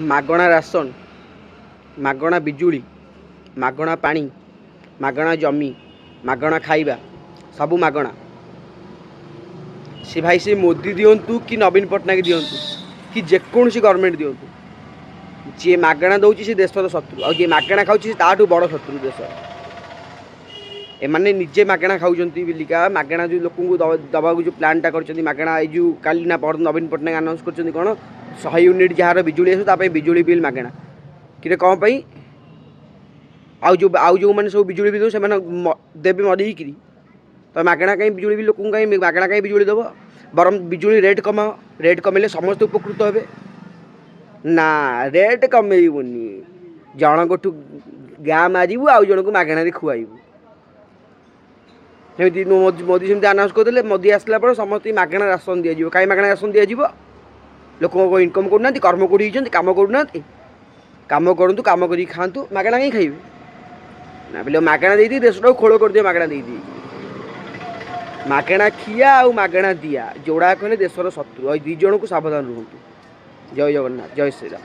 ମାଗଣା ରାସନ, ମାଗଣା ବିଜୁଳି, ମାଗଣା ପାଣି, ମାଗଣା ଜମି, ମାଗଣା ଖାଇବା, ସବୁ ମାଗଣା। ସେ ଭାଇ ସେ ମୋଦି ଦିଅନ୍ତୁ କି ନବୀନ ପଟ୍ଟନାୟକ ଦିଅନ୍ତୁ କି ଯେକୌଣସି ଗଭର୍ଣ୍ଣମେଣ୍ଟ ଦିଅନ୍ତୁ, ଯିଏ ମାଗଣା ଦେଉଛି ସେ ଦେଶର ଶତ୍ରୁ, ଆଉ ଯିଏ ମାଗଣା ଖାଉଛି ସେ ତାଠୁ ବଡ଼ ଶତ୍ରୁ ଦେଶର। ଏମାନେ ନିଜେ ମାଗଣା ଖାଉଛନ୍ତି ବିଲିକା, ମାଗଣା ଯେଉଁ ଲୋକଙ୍କୁ ଦେବାକୁ ଯେଉଁ ପ୍ଲାନ୍ଟା କରିଛନ୍ତି ମାଗଣା, ଏଇ ଯେଉଁ କାଲି ନା ପରଦିନ ନବୀନ ପଟ୍ଟନାୟକ ଆନାଉନ୍ସ କରିଛନ୍ତି କ'ଣ 100 ୟୁନିଟ୍ ଯାହାର ବିଜୁଳି ଆସିବ ତା ପାଇଁ ବିଜୁଳି ବିଲ୍ ମାଗଣା। କିରେ କ'ଣ ପାଇଁ? ଆଉ ଯେଉଁମାନେ ସବୁ ବିଜୁଳି ବିଲ୍ ଦେବେ ସେମାନେ ଦେବେ ମରିକିରି, ତ ମାଗଣା କାହିଁ ବିଜୁଳି ବିଲ୍ ଲୋକଙ୍କୁ କାହିଁ ମାଗଣା କାହିଁ ବିଜୁଳି ଦେବ? ବରଂ ବିଜୁଳି ରେଟ୍ କମାଅ, ରେଟ୍ କମେଇଲେ ସମସ୍ତେ ଉପକୃତ ହେବେ। ନା ରେଟ୍ କମେଇବୁନି, ଜଣଙ୍କଠୁ ଗାଁ ମାରିବୁ ଆଉ ଜଣକୁ ମାଗଣାରେ ଖୁଆଇବୁ। ସେମିତି ମୋଦି ସେମିତି ଆନାଉନ୍ସ କରିଦେଲେ, ମୋଦି ଆସିଲା ପରେ ସମସ୍ତେ ମାଗଣା ରାସନ ଦିଆଯିବ। କାହିଁ ମାଗଣା ରାସନ ଦିଆଯିବ? ଲୋକଙ୍କ ଇନକମ୍ କରୁନାହାନ୍ତି, କର୍ମ କୋଉଠି ହେଇଛନ୍ତି, କାମ କରୁନାହାନ୍ତି। କାମ କରନ୍ତୁ, କାମ କରିକି ଖାଆନ୍ତୁ, ମାଗଣା କାହିଁ ଖାଇବେ? ନା ବୋଲେ ମାଗଣା ଦେଇଦେଇ ଦେଶଟାକୁ ଖୋଳ କରିଦିଅ, ମାଗଣା ଦେଇଦେଇ। ମାଗଣା ଖିଆ ଆଉ ମାଗଣା ଦିଆ ଯୋଡ଼ାକ ହେଲେ ଦେଶର ଶତ୍ରୁ। ଆଉ ଦୁଇ ଜଣଙ୍କୁ ସାବଧାନ ରୁହନ୍ତୁ। ଜୟ ଜଗନ୍ନାଥ, ଜୟ ଶ୍ରୀରାମ।